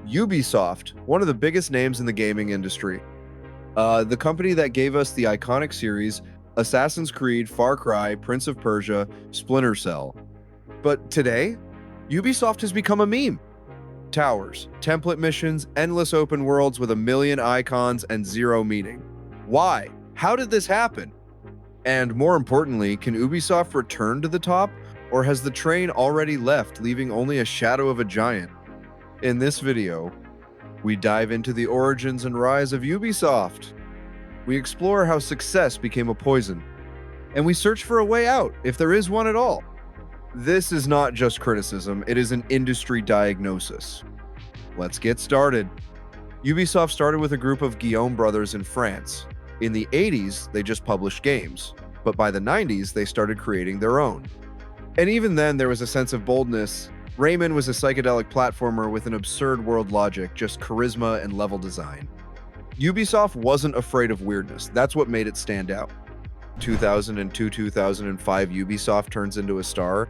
Ubisoft, one of the biggest names in the gaming industry. The company that gave us the iconic series Assassin's Creed, Far Cry, Prince of Persia, Splinter Cell. But today, Ubisoft has become a meme. Towers, template missions, endless open worlds with a million icons and zero meaning. Why? How did this happen? And more importantly, can Ubisoft return to the top, or has the train already left, leaving only a shadow of a giant? In this video, we dive into the origins and rise of Ubisoft. We explore how success became a poison, and we search for a way out, if there is one at all. This is not just criticism, it is an industry diagnosis. Let's get started. Ubisoft started with a group of Guillaume brothers in France. In the 80s, they just published games, but by the 90s, they started creating their own. And even then, there was a sense of boldness. Rayman was a psychedelic platformer with an absurd world logic, just charisma and level design. Ubisoft wasn't afraid of weirdness. That's what made it stand out. 2002-2005, Ubisoft turns into a star.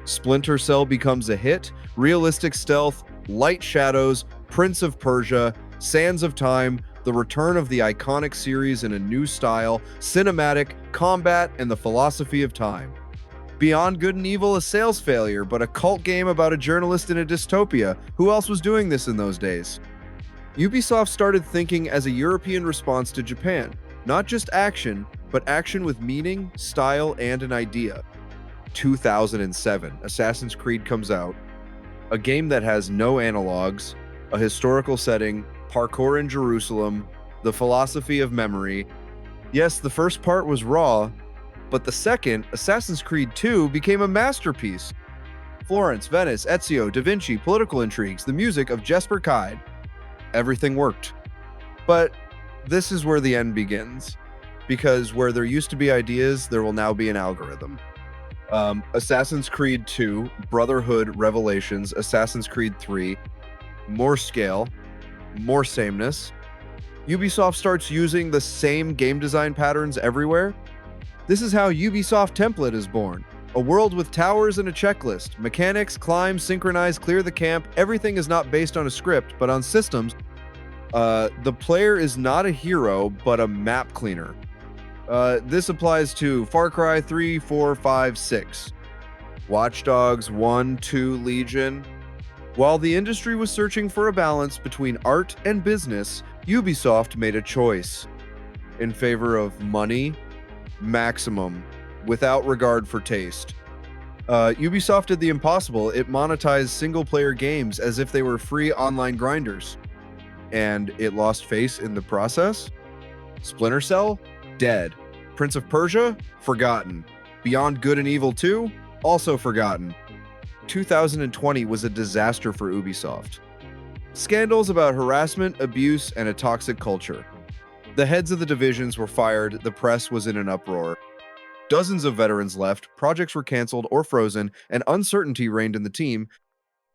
Splinter Cell becomes a hit. Realistic stealth, light shadows, Prince of Persia, Sands of Time, the return of the iconic series in a new style, cinematic, combat, and the philosophy of time. Beyond Good and Evil, a sales failure, but a cult game about a journalist in a dystopia. Who else was doing this in those days? Ubisoft started thinking as a European response to Japan. Not just action, but action with meaning, style, and an idea. 2007, Assassin's Creed comes out. A game that has no analogs, a historical setting, parkour in Jerusalem, the philosophy of memory. Yes, the first part was raw, but the second, Assassin's Creed 2, became a masterpiece. Florence, Venice, Ezio, Da Vinci, political intrigues, the music of Jesper Kyd. Everything worked. But this is where the end begins. Because where there used to be ideas, there will now be an algorithm. Assassin's Creed 2, Brotherhood Revelations, Assassin's Creed 3, more scale, more sameness. Ubisoft starts using the same game design patterns everywhere. This is how Ubisoft Template is born. A world with towers and a checklist. Mechanics, climb, synchronize, clear the camp. Everything is not based on a script, but on systems. The player is not a hero, but a map cleaner. This applies to Far Cry 3, 4, 5, 6. Watch Dogs 1, 2, Legion. While the industry was searching for a balance between art and business, Ubisoft made a choice. In favor of money, maximum, without regard for taste. Ubisoft did the impossible. It monetized single-player games as if they were free online grinders. And it lost face in the process. Splinter Cell? Dead. Prince of Persia? Forgotten. Beyond Good and Evil 2? Also forgotten. 2020 was a disaster for Ubisoft. Scandals about harassment, abuse, and a toxic culture. The heads of the divisions were fired, the press was in an uproar. Dozens of veterans left, projects were canceled or frozen, and uncertainty reigned in the team.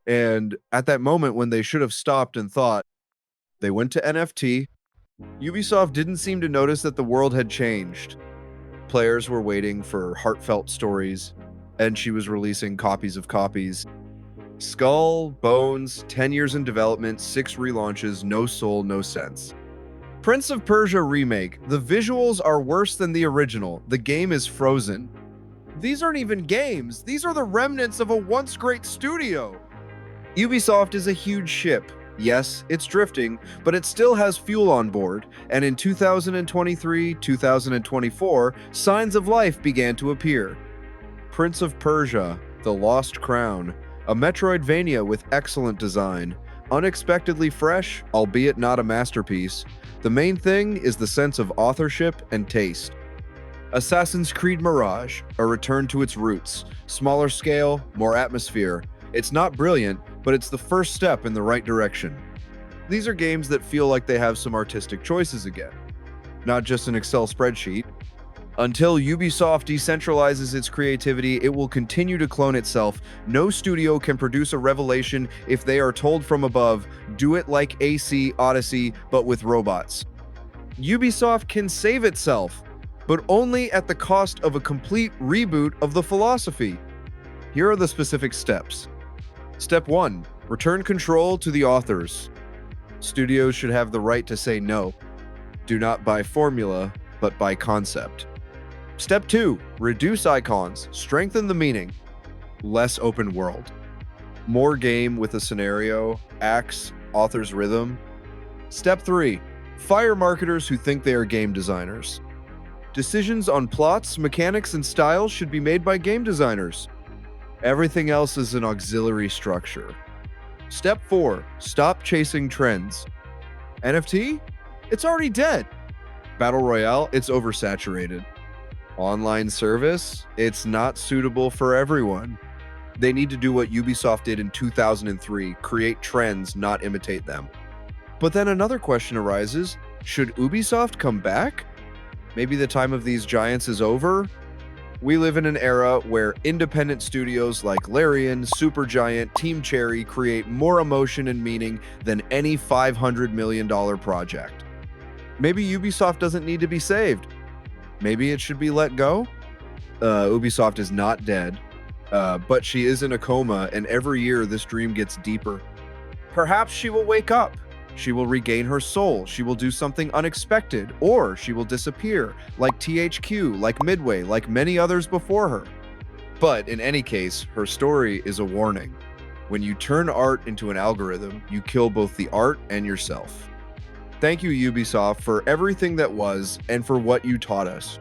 And at that moment when they should have stopped and thought, they went to NFT. Ubisoft didn't seem to notice that the world had changed. Players were waiting for heartfelt stories, and she was releasing copies of copies. Skull, Bones, 10 years in development, 6 relaunches, no soul, no sense. Prince of Persia Remake. The visuals are worse than the original. The game is frozen. These aren't even games. These are the remnants of a once great studio. Ubisoft is a huge ship. Yes, it's drifting, but it still has fuel on board, and in 2023, 2024, signs of life began to appear. Prince of Persia, The Lost Crown, a Metroidvania with excellent design, unexpectedly fresh, albeit not a masterpiece. The main thing is the sense of authorship and taste. Assassin's Creed Mirage, a return to its roots, smaller scale, more atmosphere. It's not brilliant, but it's the first step in the right direction. These are games that feel like they have some artistic choices again, not just an Excel spreadsheet. Until Ubisoft decentralizes its creativity, it will continue to clone itself. No studio can produce a revelation if they are told from above, do it like AC Odyssey, but with robots. Ubisoft can save itself, but only at the cost of a complete reboot of the philosophy. Here are the specific steps. Step 1. Return control to the authors. Studios should have the right to say no. Do not buy formula, but buy concept. Step 2. Reduce icons. Strengthen the meaning. Less open world. More game with a scenario, acts, author's rhythm. Step 3. Fire marketers who think they are game designers. Decisions on plots, mechanics, and styles should be made by game designers. Everything else is an auxiliary structure. Step 4. Stop chasing trends. NFT? It's already dead. Battle Royale? It's oversaturated. Online service? It's not suitable for everyone. They need to do what Ubisoft did in 2003, create trends, not imitate them. But then another question arises, should Ubisoft come back? Maybe the time of these giants is over? We live in an era where independent studios like Larian, Supergiant, Team Cherry create more emotion and meaning than any $500 million project. Maybe Ubisoft doesn't need to be saved. Maybe it should be let go? Ubisoft is not dead, but she is in a coma, and every year this dream gets deeper. Perhaps she will wake up. She will regain her soul. She will do something unexpected, or she will disappear, like THQ, like Midway, like many others before her. But in any case, her story is a warning. When you turn art into an algorithm, you kill both the art and yourself. Thank you, Ubisoft, for everything that was and for what you taught us.